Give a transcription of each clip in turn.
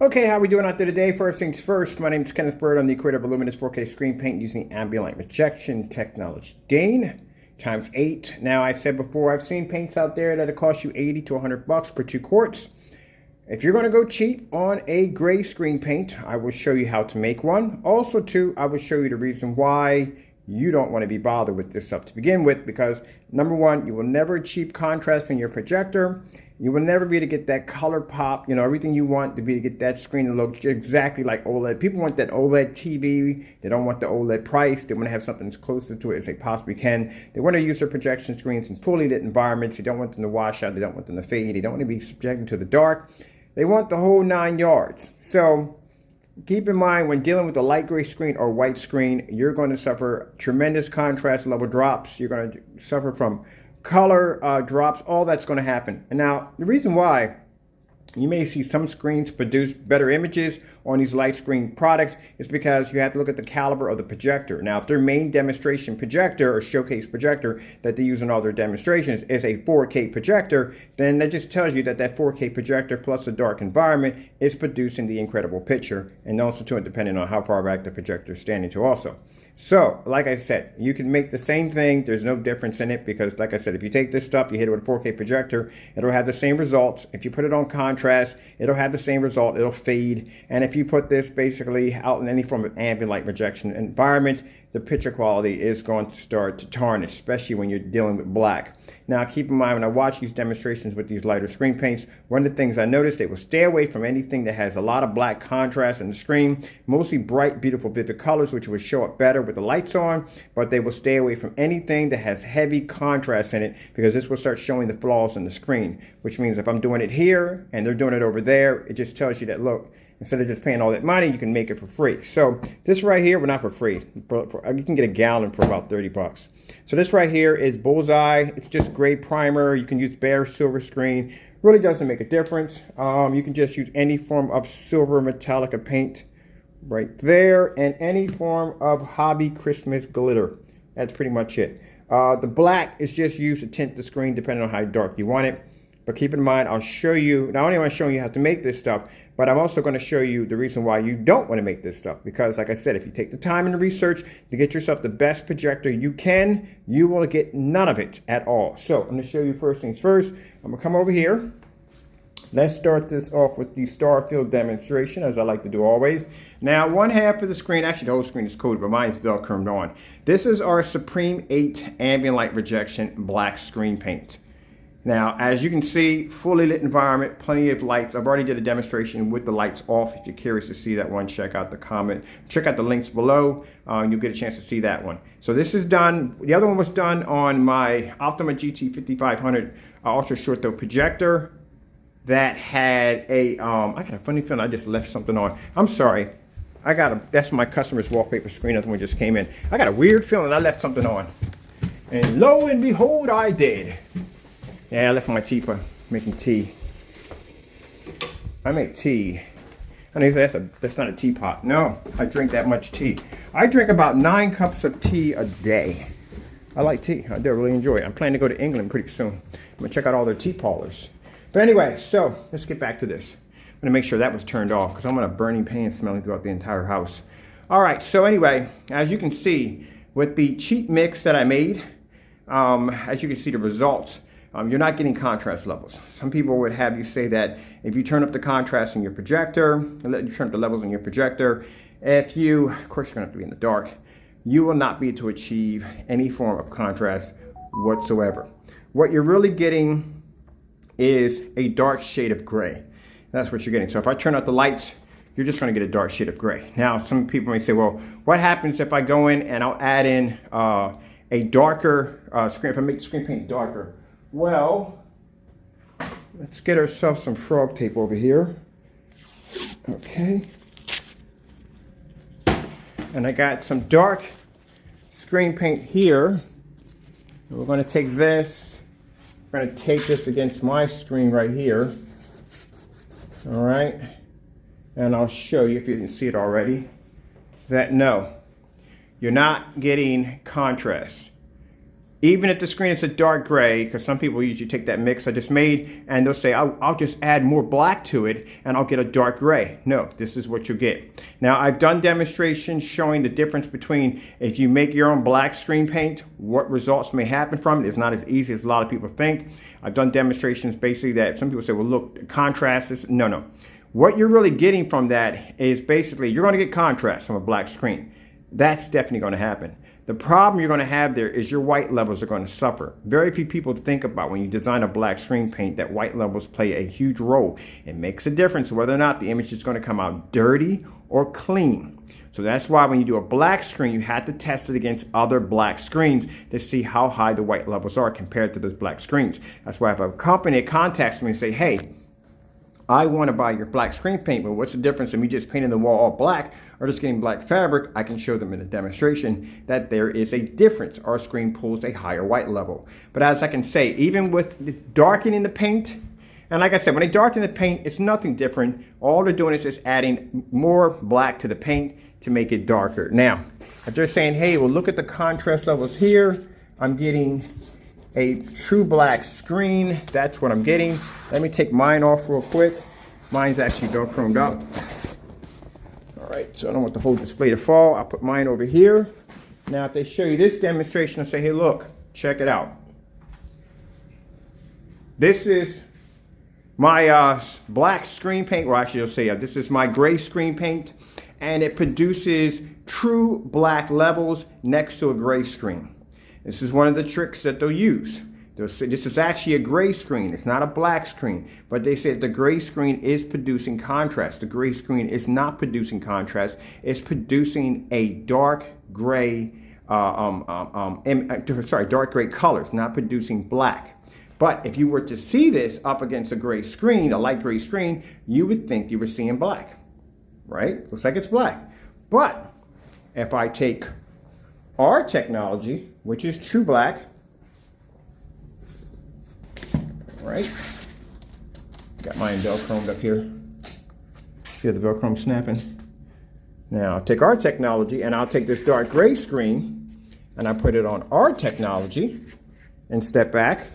Okay, how we doing out there today? First things first, my name is Kenneth Bird. I'm the creator of luminous 4K screen paint using ambient light rejection technology. Gain times 8. Now, I said before, I've seen paints out there that'll cost you 80 to 100 bucks for 2 quarts. If you're going to go cheap on a gray screen paint, I will show you how to make one. Also, too, I will show you the reason why you don't want to be bothered with this stuff to begin with, because number one, you will never achieve contrast from your projector. You will never be able to get that color pop, everything you want to be to get that screen to look exactly like OLED. People want that OLED TV. They don't want the OLED price. They want to have something as close to it as they possibly can. They want to use their projection screens in fully lit environments. They don't want them to wash out. They don't want them to fade. They don't want to be subjected to the dark. They want the whole 9 yards. So keep in mind, when dealing with a light gray screen or white screen, you're going to suffer tremendous contrast level drops. You're going to suffer from color drops. All that's going to happen. And now, the reason why you may see some screens produce better images on these light screen products is because you have to look at the caliber of the projector. Now, if their main demonstration projector or showcase projector that they use in all their demonstrations is a 4K projector, then that just tells you that that 4K projector plus a dark environment is producing the incredible picture, and also too, depending on how far back the projector is standing to also. So, like I said, you can make the same thing. There's no difference in it because, like I said, if you take this stuff, you hit it with a 4K projector, it'll have the same results. If you put it on contrast, it'll have the same result. It'll fade. And if you put this basically out in any form of ambient light rejection environment, the picture quality is going to start to tarnish, especially when you're dealing with black. Now, keep in mind, when I watch these demonstrations with these lighter screen paints, one of the things I noticed, they will stay away from anything that has a lot of black contrast in the screen, mostly bright, beautiful, vivid colors, which will show up better with the lights on, but they will stay away from anything that has heavy contrast in it, because this will start showing the flaws in the screen, which means if I'm doing it here and they're doing it over there, it just tells you that, look, instead of just paying all that money, you can make it for free. So this right here, well, not for free. You can get a gallon for about 30 bucks. So this right here is Bullseye. It's just gray primer. You can use bare silver screen. Really doesn't make a difference. You can just use any form of silver Metallica paint right there, and any form of hobby Christmas glitter. That's pretty much it. The black is just used to tint the screen depending on how dark you want it. But keep in mind, I'll show you, not only am I showing you how to make this stuff, but I'm also going to show you the reason why you don't want to make this stuff. Because like I said, if you take the time and the research to get yourself the best projector you can, you will get none of it at all. So I'm going to show you first things first. I'm going to come over here. Let's start this off with the star field demonstration, as I like to do always. Now, one half of the screen, actually the whole screen is coated, but mine's Velcroed on. This is our Supreme 8 ambient light rejection black screen paint. Now, as you can see, fully lit environment, plenty of lights. I've already did a demonstration with the lights off. If you're curious to see that one, check out the links below. You'll get a chance to see that one. So this is done. The other one was done on my OPTOMA GT5500 ultra short throw projector that had a, I got a funny feeling I just left something on. I'm sorry. That's my customer's wallpaper screen. Another one just came in. I got a weird feeling I left something on. And lo and behold, I did. Yeah, I left my teapot making tea. I make tea. I know that's not a teapot. No, I drink that much tea. I drink about 9 cups of tea a day. I like tea. I do really enjoy it. I'm planning to go to England pretty soon. I'm going to check out all their tea parlors. But anyway, so let's get back to this. I'm going to make sure that was turned off because I'm going to have burning pain smelling throughout the entire house. All right, so anyway, as you can see, with the cheap mix that I made, as you can see the results, you're not getting contrast levels. Some people would have you say that if you turn up the contrast in your projector, you turn up the levels in your projector, of course you're going to have to be in the dark, you will not be able to achieve any form of contrast whatsoever. What you're really getting is a dark shade of gray. That's what you're getting. So if I turn out the lights, you're just going to get a dark shade of gray. Now, some people may say, well, what happens if I go in and I'll add in a darker screen, if I make the screen paint darker? Well, let's get ourselves some frog tape over here. Okay. And I got some dark screen paint here. And we're going to take this. We're going to take this against my screen right here. All right. And I'll show you, if you didn't see it already, that no, you're not getting contrast. Even if the screen is a dark gray, because some people usually take that mix I just made and they'll say, I'll just add more black to it and I'll get a dark gray. No, this is what you get. Now, I've done demonstrations showing the difference between if you make your own black screen paint, what results may happen from it. It's not as easy as a lot of people think. I've done demonstrations basically that some people say, well, look, the contrast is, no. What you're really getting from that is basically you're going to get contrast from a black screen. That's definitely going to happen. The problem you're going to have there is your white levels are going to suffer. Very few people think about when you design a black screen paint that white levels play a huge role. It makes a difference whether or not the image is going to come out dirty or clean. So that's why when you do a black screen, you have to test it against other black screens to see how high the white levels are compared to those black screens. That's why if a company contacts me and say, hey, I want to buy your black screen paint, but what's the difference in me just painting the wall all black or just getting black fabric? I can show them in a demonstration that there is a difference. Our screen pulls a higher white level. But as I can say, even with darkening the paint, and like I said, when they darken the paint, it's nothing different. All they're doing is just adding more black to the paint to make it darker. Now, if they're saying, hey, well, look at the contrast levels here. I'm getting a true black screen. That's what I'm getting. Let me take mine off real quick. Mine's actually Velcroed up. All right, so I don't want the whole display to fall. I'll put mine over here. Now, if they show you this demonstration and say, hey, look, check it out. This is my black screen paint. Well, actually, I'll say this is my gray screen paint, and it produces true black levels next to a gray screen. This is one of the tricks that they'll use. They'll say this is actually a gray screen. It's not a black screen. But they say the gray screen is producing contrast. The gray screen is not producing contrast. It's producing a dark gray, dark gray color. It's not producing black. But if you were to see this up against a gray screen, a light gray screen, you would think you were seeing black, right? Looks like it's black. But if I take our technology, which is true black, right? Got mine Velcroed up here. Hear the Velcro snapping. Now I'll take our technology and I'll take this dark gray screen and I put it on our technology and step back.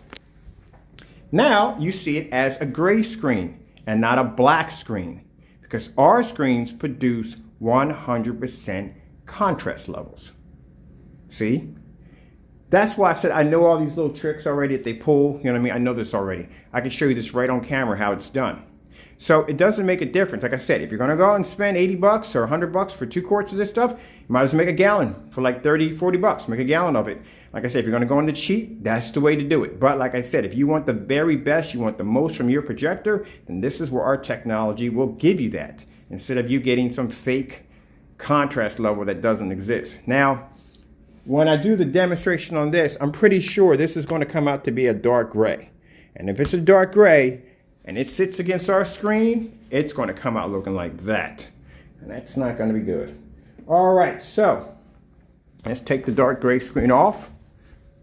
Now you see it as a gray screen and not a black screen because our screens produce 100% contrast levels. See? That's why I said I know all these little tricks already that they pull. You know what I mean? I know this already. I can show you this right on camera how it's done. So it doesn't make a difference. Like I said, if you're going to go out and spend 80 bucks or 100 bucks for 2 quarts of this stuff, you might as well make a gallon for like 30, 40 bucks. Make a gallon of it. Like I said, if you're going to go into cheap, that's the way to do it. But like I said, if you want the very best, you want the most from your projector, then this is where our technology will give you that instead of you getting some fake contrast level that doesn't exist. Now, when I do the demonstration on this, I'm pretty sure this is going to come out to be a dark gray. And if it's a dark gray and it sits against our screen, it's going to come out looking like that. And that's not going to be good. All right, so let's take the dark gray screen off.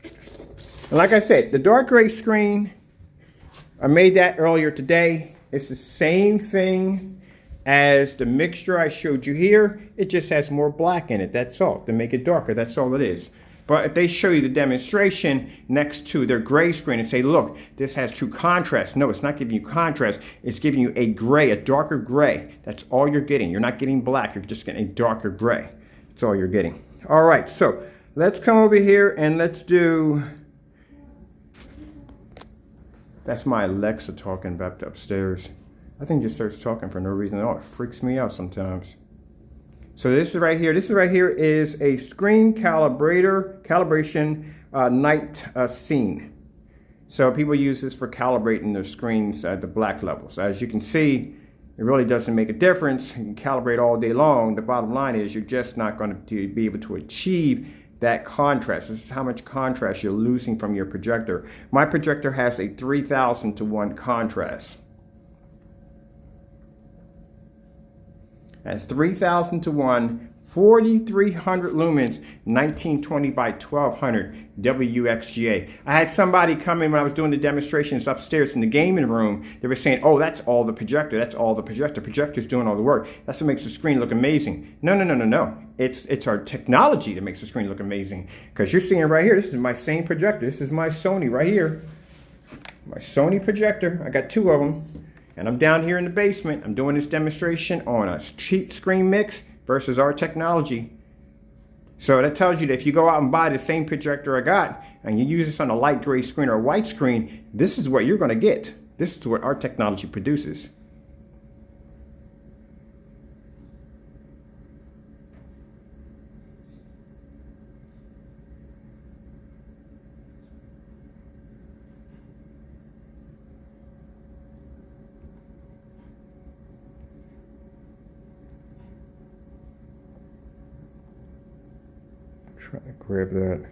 And like I said, the dark gray screen, I made that earlier today. It's the same thing as the mixture I showed you here. It just has more black in it, that's all, to make it darker. That's all it is. But if they show you the demonstration next to their gray screen and say, look, this has true contrast. No, it's not giving you contrast. It's giving you a gray, a darker gray. That's all you're getting. You're not getting black. You're just getting a darker gray. That's all you're getting. All right, so let's come over here and let's do... That's my Alexa talking back upstairs. I think it just starts talking for no reason at all. It freaks me out sometimes. So this is right here is a screen calibration night scene. So people use this for calibrating their screens at the black levels. As you can see, it really doesn't make a difference. You can calibrate all day long. The bottom line is you're just not going to be able to achieve that contrast. This is how much contrast you're losing from your projector. My projector has a 3,000 to 1 contrast. That's 3,000 to 1 4,300 lumens, 1920 by 1200 WUXGA. I had somebody come in when I was doing the demonstrations upstairs in the gaming room. They were saying, oh, that's all the projector. That's all the projector. Projector's doing all the work. That's what makes the screen look amazing. No, no, no, no, no. It's our technology that makes the screen look amazing. Because you're seeing right here, this is my same projector. This is my Sony right here. My Sony projector. I got 2 of them. And I'm down here in the basement. I'm doing this demonstration on a cheap screen mix versus our technology. So that tells you that if you go out and buy the same projector I got and you use this on a light gray screen or a white screen, this is what you're going to get. This is what our technology produces. Trying to grab that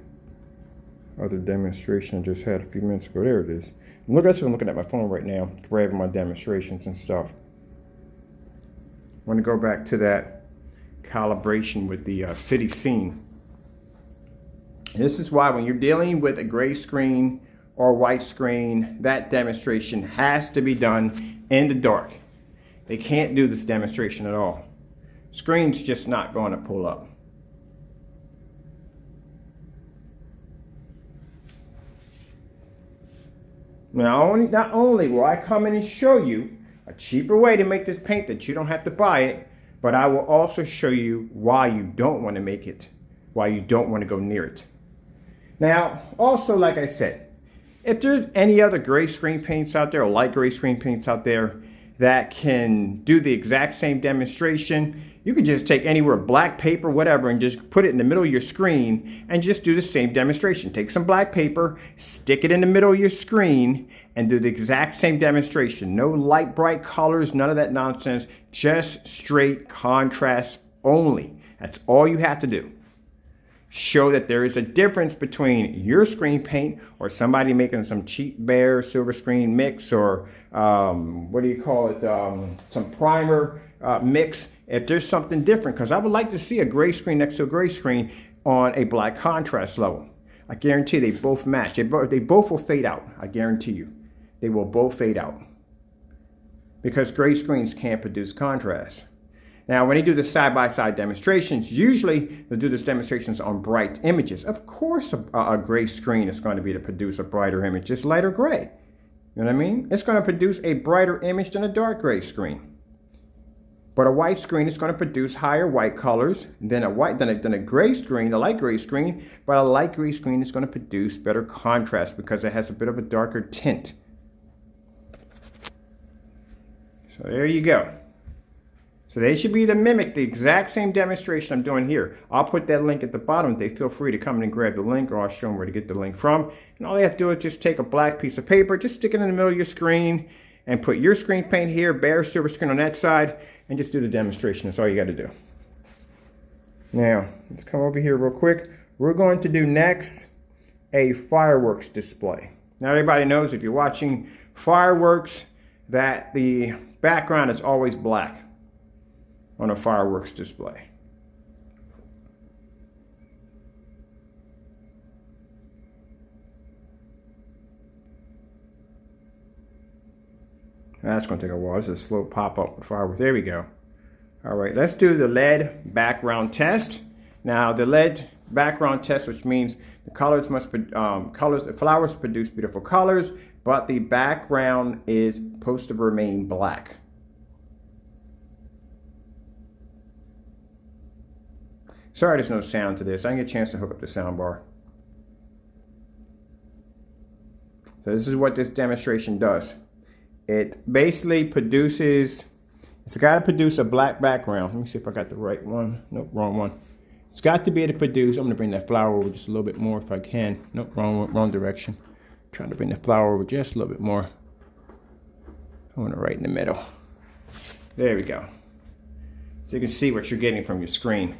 other demonstration I just had a few minutes ago. There it is. And look, that's what I'm looking at my phone right now, grabbing my demonstrations and stuff. I want to go back to that calibration with the city scene. This is why when you're dealing with a gray screen or white screen, that demonstration has to be done in the dark. They can't do this demonstration at all. Screen's just not going to pull up. Not only will I come in and show you a cheaper way to make this paint that you don't have to buy it, but I will also show you why you don't want to make it, why you don't want to go near it. Now, also, like I said, if there's any other gray screen paints out there or light gray screen paints out there that can do the exact same demonstration, you can just take anywhere, black paper, whatever, and just put it in the middle of your screen and just do the same demonstration. Take some black paper, stick it in the middle of your screen, and do the exact same demonstration. No light, bright colors, none of that nonsense, just straight contrast only. That's all you have to do. Show that there is a difference between your screen paint or somebody making some cheap bare silver screen mix or what do you call it, some primer mix. If there's something different, because I would like to see a gray screen next to a gray screen on a black contrast level. I guarantee they both match. They both will fade out. I guarantee you. They will both fade out. Because gray screens can't produce contrast. Now, when they do the side-by-side demonstrations, usually they'll do these demonstrations on bright images. Of course, a gray screen is going to be to produce a brighter image. It's lighter gray. You know what I mean? It's going to produce a brighter image than a dark gray screen. But a white screen is going to produce higher white colors than a gray screen, a light gray screen. But a light gray screen is going to produce better contrast because it has a bit of a darker tint. So there you go. So they should be to mimic the exact same demonstration I'm doing here. I'll put that link at the bottom. They feel free to come in and grab the link, or I'll show them where to get the link from. And all they have to do is just take a black piece of paper, just stick it in the middle of your screen, and put your screen paint here, bare silver screen on that side, and just do the demonstration. That's all you got to do. Now, let's come over here real quick. We're going to do next a fireworks display. Now, everybody knows if you're watching fireworks that the background is always black on a fireworks display. That's going to take a while. This is a slow pop-up with fireworks. There we go. All right, let's do the LED background test. Now, the LED background test, which means the colors must the flowers produce beautiful colors, but the background is supposed to remain black. Sorry there's no sound to this. I didn't get a chance to hook up the sound bar. So this is what this demonstration does. It basically produces, it's got to produce a black background. Let me see if I got the right one. Nope, wrong one. It's got to be able to produce, I'm going to bring that flower over just a little bit more if I can. Nope, wrong direction. Trying to bring the flower over just a little bit more. I want it right in the middle. There we go. So you can see what you're getting from your screen.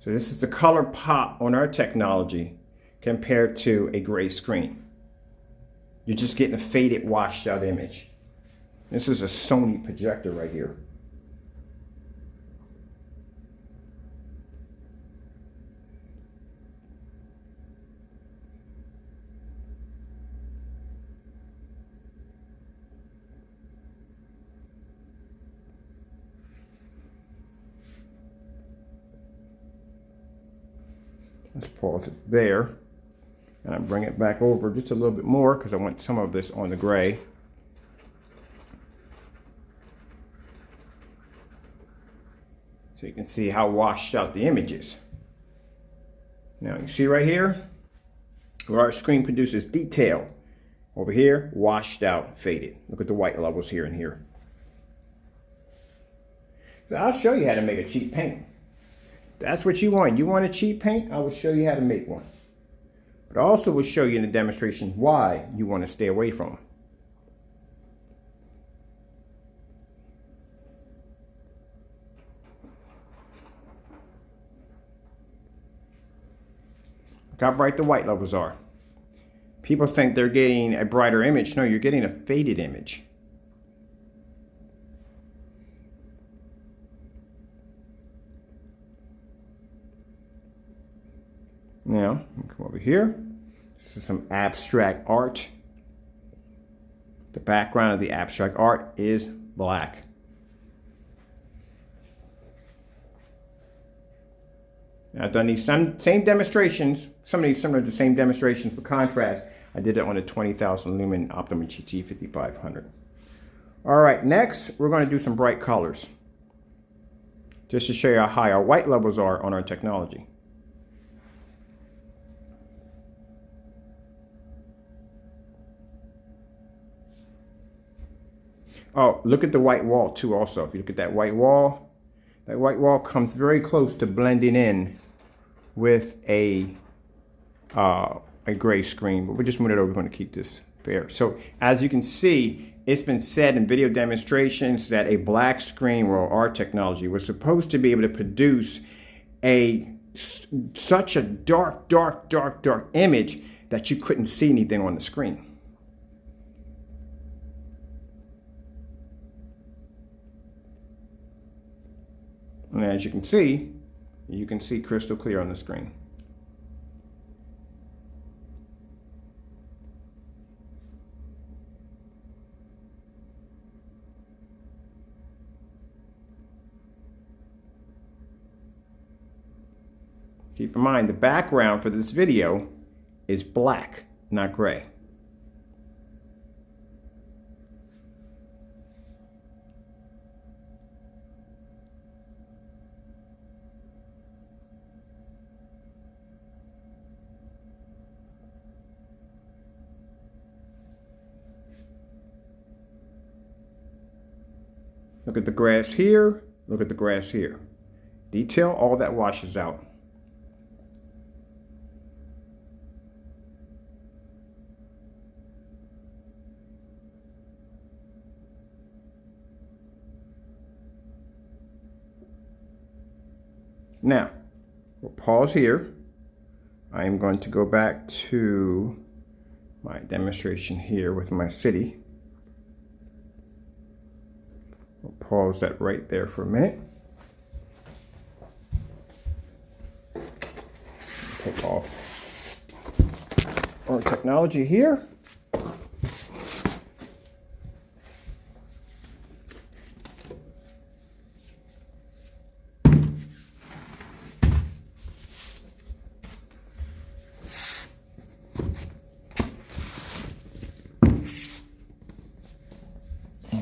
So this is the color pop on our technology compared to a gray screen. You're just getting a faded, washed out image. This is a Sony projector right here. Let's pause it there. And I bring it back over just a little bit more because I want some of this on the gray. So you can see how washed out the image is. Now you see right here, where our screen produces detail. Over here, washed out, faded. Look at the white levels here and here. So I'll show you how to make a cheap paint. That's what you want. You want a cheap paint? I will show you how to make one. But I also will show you in the demonstration why you want to stay away from them. Look how bright the white levels are. People think they're getting a brighter image. No, you're getting a faded image. Now, come over here. This is some abstract art. The background of the abstract art is black. Now, I've done these same demonstrations, some of these similar to the same demonstrations for contrast. I did it on a 20,000 lumen OPTOMA GT 5500. All right, next we're going to do some bright colors, just to show you how high our white levels are on our technology. Oh, look at the white wall too also. If you look at that white wall comes very close to blending in with a gray screen, but we're just moving it over. We're going to keep this fair. So as you can see, it's been said in video demonstrations that a black screen, or our technology, was supposed to be able to produce such a dark image that you couldn't see anything on the screen. And as you can see crystal clear on the screen. Keep in mind, the background for this video is black, not gray. Look at the grass here, look at the grass here. Detail, all that washes out. Now, we'll pause here. I am going to go back to my demonstration here with my city. We'll pause that right there for a minute. Take off our technology here.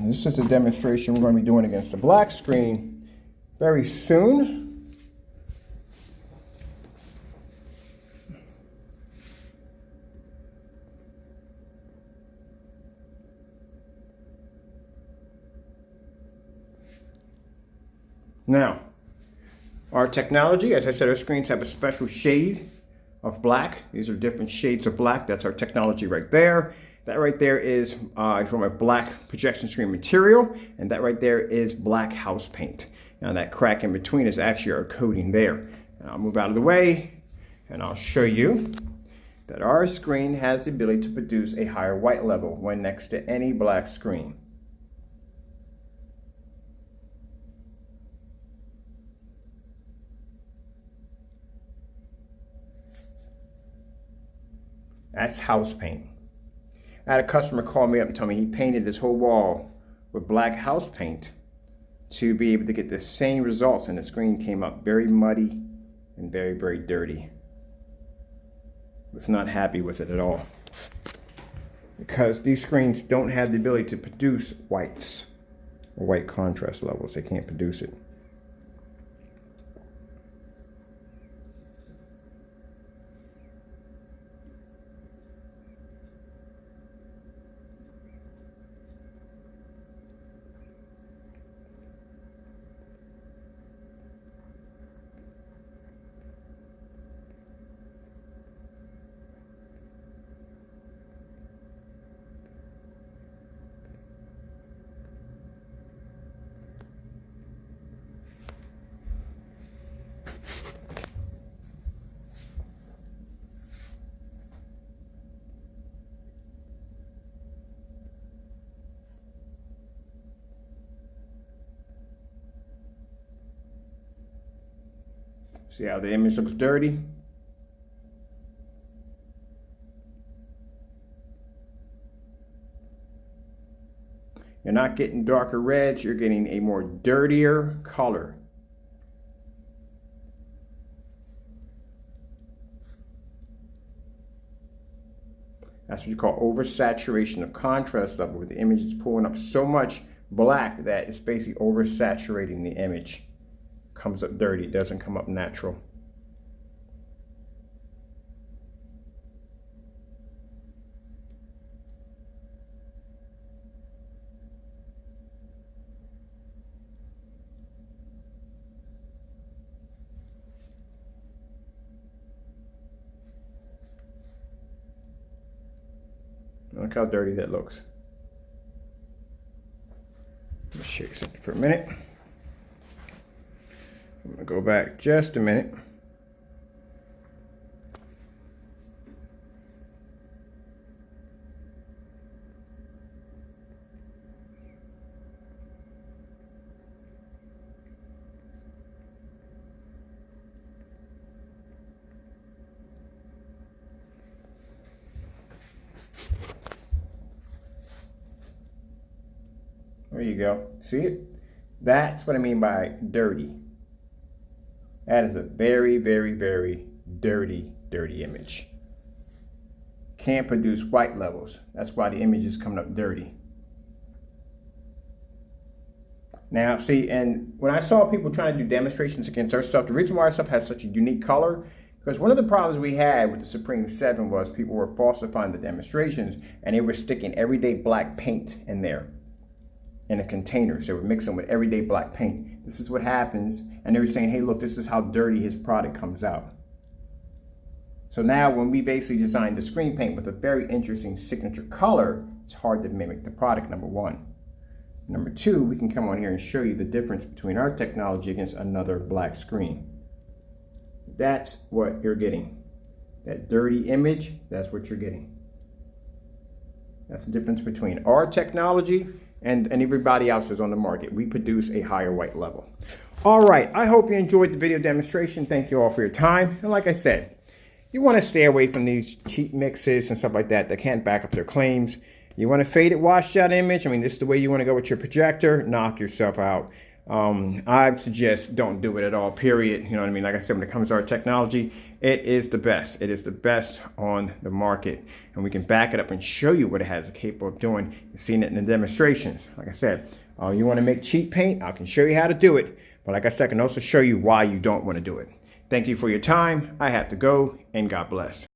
This is a demonstration we're going to be doing against a black screen very soon. Now, our technology, as I said, our screens have a special shade of black. These are different shades of black. That's our technology right there. That right there is from a black projection screen material, and that right there is black house paint. Now that crack in between is actually our coating there. And I'll move out of the way, and I'll show you that our screen has the ability to produce a higher white level when next to any black screen. That's house paint. I had a customer call me up and tell me he painted his whole wall with black house paint to be able to get the same results, and the screen came up very muddy and very dirty. was not happy with it at all, because these screens don't have the ability to produce whites or white contrast levels. They can't produce it. See how the image looks dirty? You're not getting darker reds, you're getting a more dirtier color. That's what you call oversaturation of contrast level, where the image is pulling up so much black that it's basically oversaturating the image. Comes up dirty, it doesn't come up natural. Look how dirty that looks. Let's shake something for a minute. I'm going to go back just a minute. There you go. See it? That's what I mean by dirty. That is a very, very, very dirty, dirty image. Can't produce white levels. That's why the image is coming up dirty. Now, see, and when I saw people trying to do demonstrations against our stuff, the reason why our stuff has such a unique color, because one of the problems we had with the Supreme 7 was people were falsifying the demonstrations, and they were sticking everyday black paint in there. In the containers. They were mixing with everyday black paint. This is what happens. And they were saying, hey, look, this is how dirty his product comes out. So now when we basically designed the screen paint with a very interesting signature color, it's hard to mimic the product, number one. Number two, we can come on here and show you the difference between our technology against another black screen. That's what you're getting. That dirty image, that's what you're getting. That's the difference between our technology and everybody else is on the market. We produce a higher white level. All right, I hope you enjoyed the video demonstration. Thank you all for your time. And like I said, you want to stay away from these cheap mixes and stuff like that can't back up their claims. You want a faded washed out image, I mean, this is the way you want to go with your projector, knock yourself out. I suggest don't do it at all, period. You know what I mean? Like I said, when it comes to our technology, it is the best. It is the best on the market. And we can back it up and show you what it has capable of doing. You've seen it in the demonstrations. Like I said, you want to make cheap paint? I can show you how to do it. But like I said, I can also show you why you don't want to do it. Thank you for your time. I have to go, and God bless.